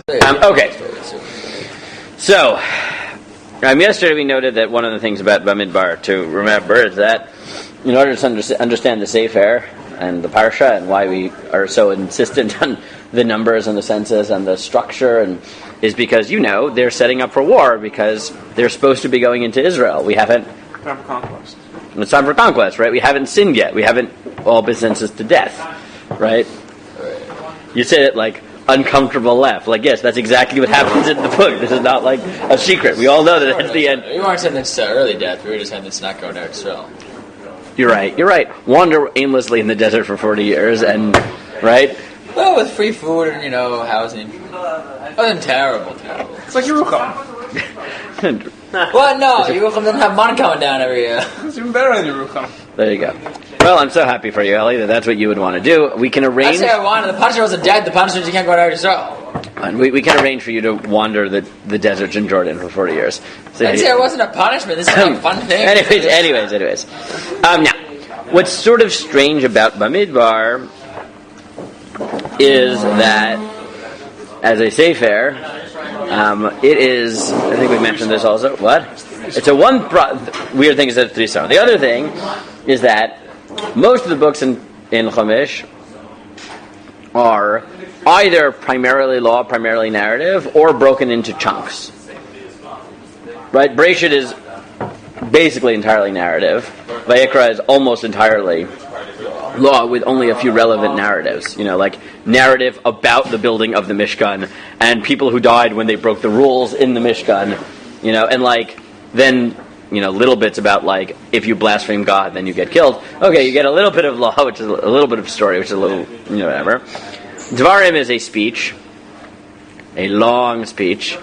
Okay. So, yesterday we noted that one of the things about Bamidbar to remember is that in order to understand the Sefer and the Parsha and why we are so insistent on the numbers and the census and the structure, and is because they're setting up for war because they're supposed to be going into Israel. We haven't. Time for conquest. It's time for conquest, right? We haven't sinned yet. We haven't all been sentenced to death, right? You said it like uncomfortable laugh. Like, yes, that's exactly what happens in the book. This is not like a secret. We all know that at the end. We weren't sentenced to early death. We were just sentenced to not go to Israel. You're right. Wander aimlessly in the desert for 40 years and, right? Well, with free food and, housing. It wasn't terrible. It's like Yerucham. What? No, Yerucham doesn't have money coming down every year. It's even better than Yerucham. There you go. Well, I'm so happy for you, Ellie, that's what you would want to do. We can arrange... I say I wanted. The punishment wasn't dead. The punishment is you can't go to Israel. And we can arrange for you to wander the deserts in Jordan for 40 years. So, I'd say it wasn't a punishment. This is a fun thing. Anyways. Now, what's sort of strange about Bamidbar is that, as a Sefer, it is, I think we mentioned this also, what? It's a weird thing is that it's 3 songs. The other thing is that most of the books in Chumash are either primarily law, primarily narrative, or broken into chunks. Right? Bereshit is basically entirely narrative. Vayikra is almost entirely law with only a few relevant narratives. Like narrative about the building of the Mishkan and people who died when they broke the rules in the Mishkan. And then little bits about if you blaspheme God, then you get killed. Okay, you get a little bit of law, which is a little bit of story, which is a little, whatever. Dvarim is a speech, a long speech.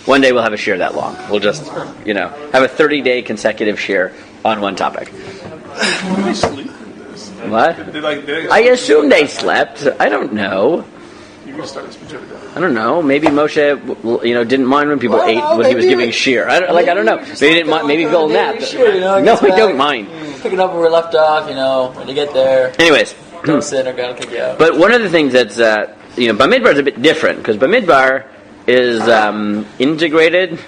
One day we'll have a shir that long. We'll just, have a 30-day consecutive shir on one topic. Did they sleep in this? What? I assume they slept. I don't know. You can start this speech every day. I don't know. Maybe Moshe, didn't mind when people ate when he was giving shir. I don't know. Maybe he didn't mind. Maybe go nap. No, we don't mind. Picking up where we're left off. When you get there. Anyways, don't sin or God will kick you out. But one of the things that's Bamidbar is a bit different because Bamidbar is integrated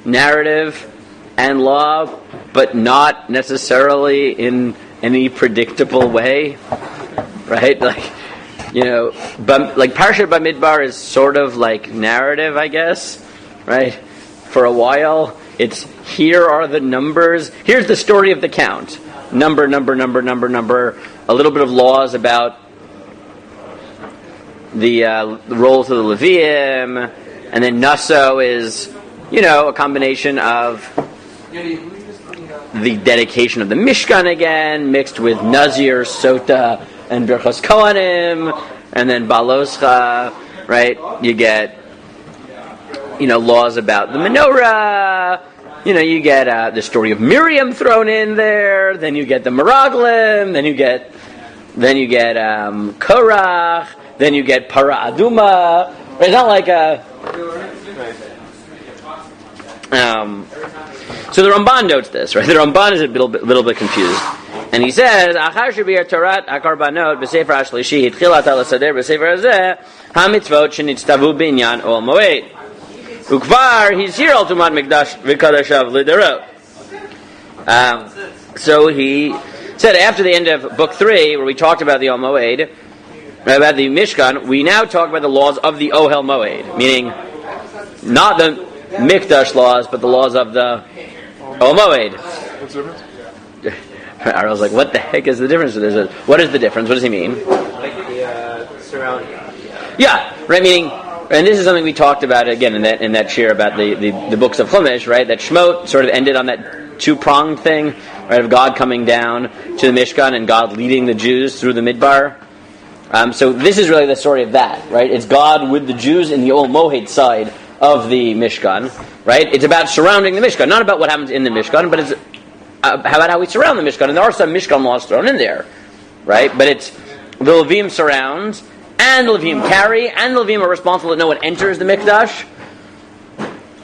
narrative and law, but not necessarily in any predictable way, right? Parshat Bamidbar is sort of like narrative, I guess, right? For a while, it's here are the numbers. Here's the story of the count. Number. A little bit of laws about the roles of the Leviim, and then Naso is, a combination of the dedication of the Mishkan again, mixed with Nazir, Sota, and Birchos Kohanim, and then Baloscha, right? You get, laws about the menorah. You get the story of Miriam thrown in there. Then you get the Meraglim. Then you get Korach. Then you get Para Aduma. It's not like a. So the Ramban notes this, right? The Ramban is a little bit confused, and he says, "Achar shebiyar Torat hakarbanot b'sefer hashlishi hitchilat al hasader b'sefer hazeh hamitzvot shenitztavu binyan ol moed ukvar hizhir al tumat mikdash v'kadashav liderot." So he said after the end of book 3, where we talked about the Ol Moed, about the Mishkan, we now talk about the laws of the Ohel Moed, meaning not the Mikdash laws, but the laws of the Ol Moed. What's the difference? I was like, what the heck is the difference? What is the difference? What does he mean? Like the surrounding. Yeah, right, meaning, and this is something we talked about again in that shir about the books of Chumash, right? That Shemot sort of ended on that two-pronged thing, right, of God coming down to the Mishkan and God leading the Jews through the Midbar. So this is really the story of that, right? It's God with the Jews in the Ol Moed side of the Mishkan, right? It's about surrounding the Mishkan, not about what happens in the Mishkan, but it's how about how we surround the Mishkan. And there are some Mishkan laws thrown in there, right? But it's the Levim surround, and the Levim carry, and the Levim are responsible that no one enters the Mikdash,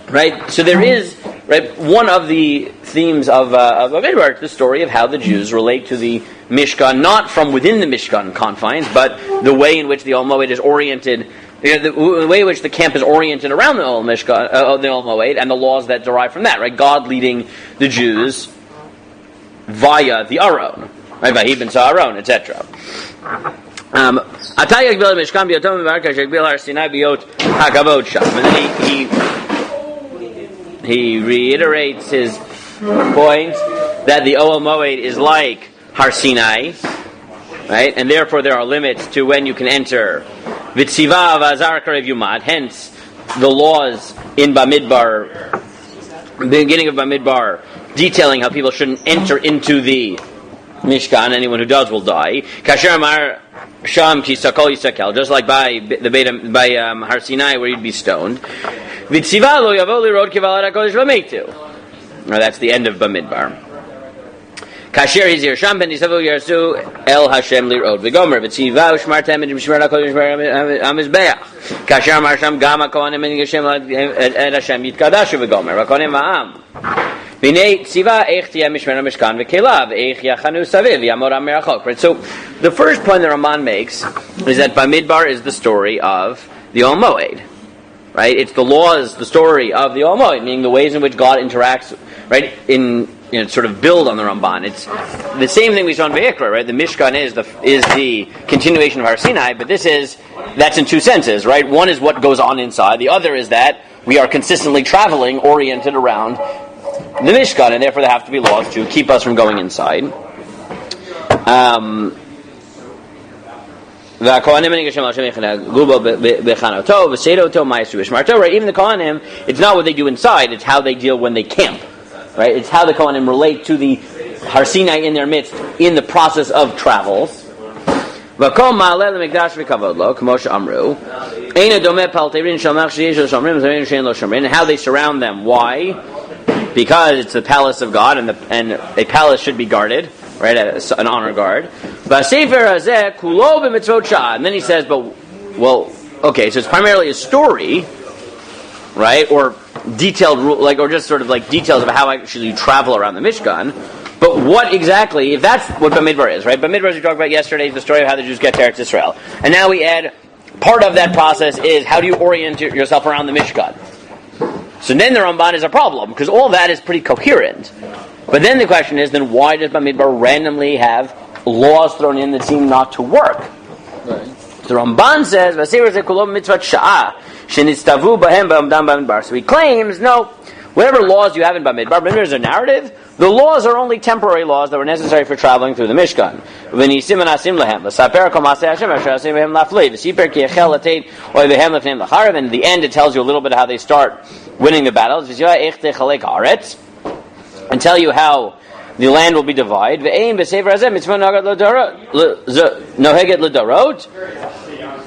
right? So there is, right, one of the themes of Bamidbar, the story of how the Jews relate to the Mishkan, not from within the Mishkan confines, but the way in which the Ol Moed is oriented the way in which the camp is oriented around the Ol Mishkan, the Ol Moed, and the laws that derive from that, right? God leading the Jews via the Aron, right? Vahib and Sa'aron, etc. And then he reiterates his point that the Ol Moed is like Har Sinai, right? And therefore there are limits to when you can enter. V'tziva v'azar karev yumad. Hence, the laws in Bamidbar, the beginning of Bamidbar, detailing how people shouldn't enter into the Mishkan. Anyone who does will die. Kasher amar sham ki sakol yisakel. Just like by Har Sinai, where you'd be stoned. V'tziva lo yavo lirod kivalat hakodesh v'meitu. Now that's the end of Bamidbar. Kasher hizir sham ben yisavu yarsu el Hashem lirod v'gomer v'tziva u'shmartem and mishmer hakodesh v'amizbeach. Kasher amar sham gam hakohanim and Hashem et Hashem yitkadashu v'gomer hakohanim v'am. Right, so the first point that Ramban makes is that Bamidbar is the story of the Ol Moed. Right? It's the laws, the story of the Ol Moed, meaning the ways in which God interacts, right, sort of build on the Ramban. It's the same thing we saw in Vayikra, right? The Mishkan is the continuation of Har Sinai, but that's in two senses, right? One is what goes on inside, the other is that we are consistently traveling, oriented around the Mishkan, and therefore there have to be laws to keep us from going inside. Right? Even the Kohanim, it's not what they do inside, it's how they deal when they camp. Right? It's how the Kohanim relate to the Har Sinai in their midst in the process of travels. And how they surround them. Why? Because it's the palace of God, and a palace should be guarded, right? An honor guard. And then he says, okay, so it's primarily a story, right? Or detailed, or just sort of like details of how actually you travel around the Mishkan. But what exactly, if that's what Bamidbar is, right? Bamidbar, as we talked about yesterday, is the story of how the Jews get to Eretz Israel. And now we add, part of that process is how do you orient yourself around the Mishkan? So then the Ramban is a problem, because all that is pretty coherent. But then the question is, then why does Bamidbar randomly have laws thrown in that seem not to work? Right. The Ramban says, so he claims, no, whatever laws you have in Bamidbar is a narrative. The laws are only temporary laws that were necessary for traveling through the Mishkan. And in the end it tells you a little bit how they start winning the battles. And tell you how the land will be divided.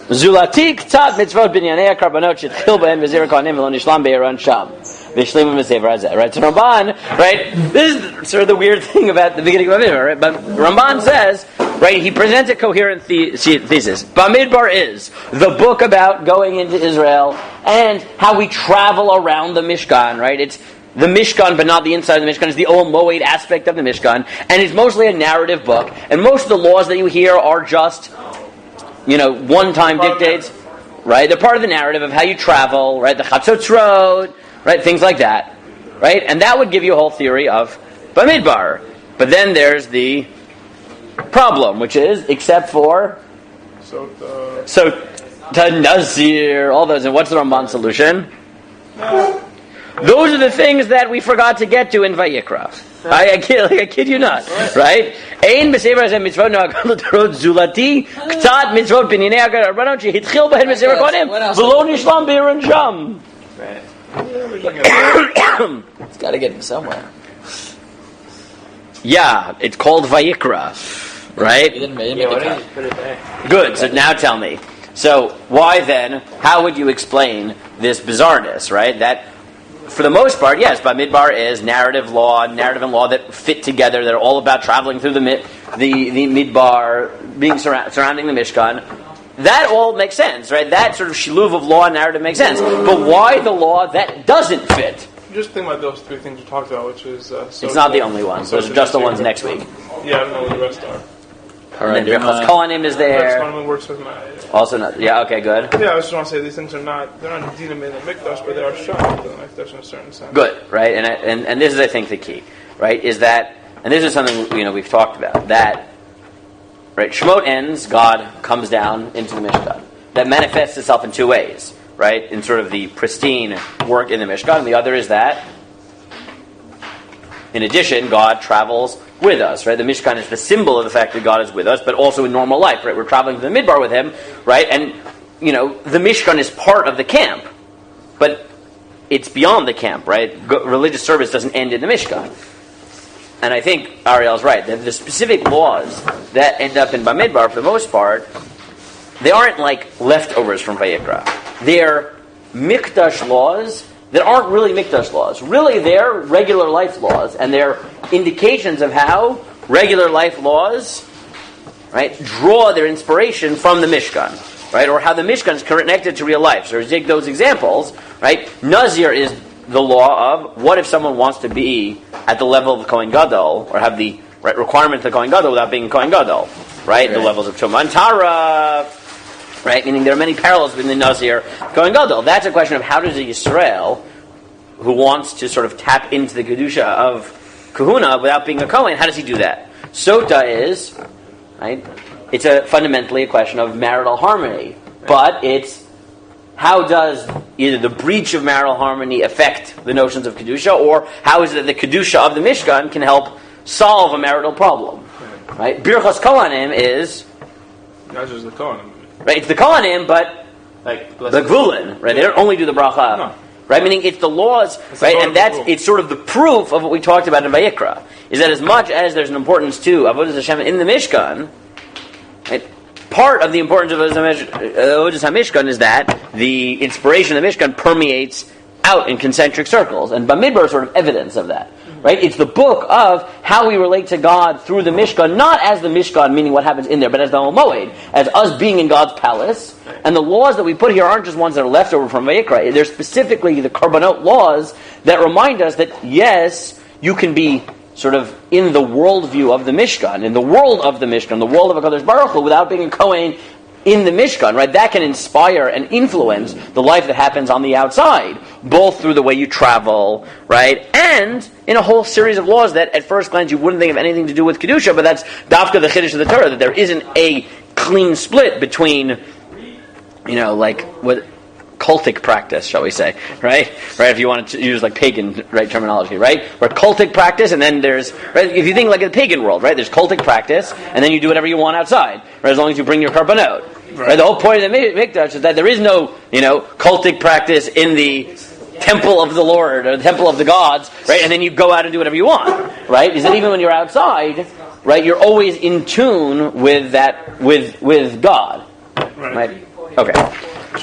Zulatik tzad mitzvot binyanei karbanot shitchil b'hen v'zir kohanim v'lo nishlam be'eron sham v'shlim v'sefer hazeh. Right, so Ramban, right, this is sort of the weird thing about the beginning of Bamidbar, right? But Ramban says, right, he presents a coherent thesis. Bamidbar is the book about going into Israel and how we travel around the Mishkan, right? It's the Mishkan, but not the inside of the Mishkan. It's the Ol Moed aspect of the Mishkan, and it's mostly a narrative book. And most of the laws that you hear are just, one-time dictates, right? They're part of the narrative of how you travel, right? The Chatzotz Road, right? Things like that, right? And that would give you a whole theory of Bamidbar. But then there's the problem, which is, except for Nazir, all those. And what's the Ramban solution? Those are the things that we forgot to get to in Vayikra. I kid you not, right? Ein b'sefer hazeh mitzvot no'agad l'torot zulati k'tzat mitzvot b'ninei agad arbanot shehitchil b'hen b'sefer kohanim v'lo nishlam be'eron sham. It's got to get him somewhere. Yeah, it's called Vayikra, right? He didn't make it put it there. Good. So now tell me. So why then? How would you explain this bizarreness, right? That, for the most part, yes, Bamidbar is narrative and law that fit together. That are all about traveling through the Midbar, being surrounding the Mishkan. That all makes sense, right? That sort of shiluv of law and narrative makes sense. But why the law that doesn't fit? Just think about those three things you talked about, which is... it's not the only ones. Those are just the ones next week. Yeah, I don't know what the rest are. And then Birchos Kohanim is there. That's works with my. Also not. Yeah. Okay. Good. Yeah, I just want to say these things are not. They're not dinim in the mikdash, but they are shot in the mikdash in a certain sense. Good. Right. And this is, I think, the key. Right. Is that, and this is something we've talked about, that. Right. Shemot ends. God comes down into the Mishkan. That manifests itself in two ways. Right. In sort of the pristine work in the Mishkan, and the other is that. In addition, God travels with us, right? The Mishkan is the symbol of the fact that God is with us, but also in normal life, right? We're traveling to the Midbar with Him, right? And, the Mishkan is part of the camp, but it's beyond the camp, right? Religious service doesn't end in the Mishkan. And I think Ariel's right. The specific laws that end up in Bamidbar, for the most part, they aren't like leftovers from Vayikra. They're Mikdash laws that aren't really Mikdash laws. Really, they're regular life laws, and they're indications of how regular life laws, right, draw their inspiration from the Mishkan, right, or how the Mishkan is connected to real life. So to take those examples, right, Nazir is the law of what if someone wants to be at the level of the Kohen Gadol, or have the requirement of the Kohen Gadol without being Kohen Gadol, right, the levels of Tumah and Tara. Right, meaning there are many parallels between the Nazir and Kohen Gadol. That's a question of how does a Yisrael who wants to sort of tap into the Kedusha of Kahuna without being a Kohen, how does he do that? Sota is, right, it's fundamentally a question of marital harmony. But it's how does either the breach of marital harmony affect the notions of Kedusha, or how is it that the Kedusha of the Mishkan can help solve a marital problem? Right? Birchos Kohanim is... That's just the Kohanim. Right, it's the Kohanim, but the Gvulin, right? They don't only do the bracha, no. Right? Meaning it's the laws, right? And it's sort of the proof of what we talked about in Vayikra, is that as much as there's an importance to Avodas Hashem in the Mishkan, right, part of the importance of Avodas HaMishkan is that the inspiration of the Mishkan permeates out in concentric circles, and Bamidbar is sort of evidence of that. Right? It's the book of how we relate to God through the Mishkan, not as the Mishkan, meaning what happens in there, but as the Moed, as us being in God's palace. And the laws that we put here aren't just ones that are left over from Vayikra. They're specifically the Karbanot laws that remind us that, yes, you can be sort of in the worldview of the Mishkan, in the world of the Mishkan, the world of HaKadosh Baruch Hu, without being a Kohen in the Mishkan, right? That can inspire and influence the life that happens on the outside, both through the way you travel, right? And in a whole series of laws that at first glance you wouldn't think of anything to do with Kedusha, but that's Dafka the Chiddush of the Torah, that there isn't a clean split between, like what cultic practice, shall we say, right? Right, if you want to use like pagan, right, terminology, right? Where cultic practice, and then there's, right, if you think like in the pagan world, right, there's cultic practice, and then you do whatever you want outside, right, as long as you bring your karbanot. Right. The whole point of the Mikdash is that there is no, cultic practice in the temple of the Lord, or the temple of the gods, right, and then you go out and do whatever you want, right? Is that even when you're outside, right, you're always in tune with that, with God, right? Okay.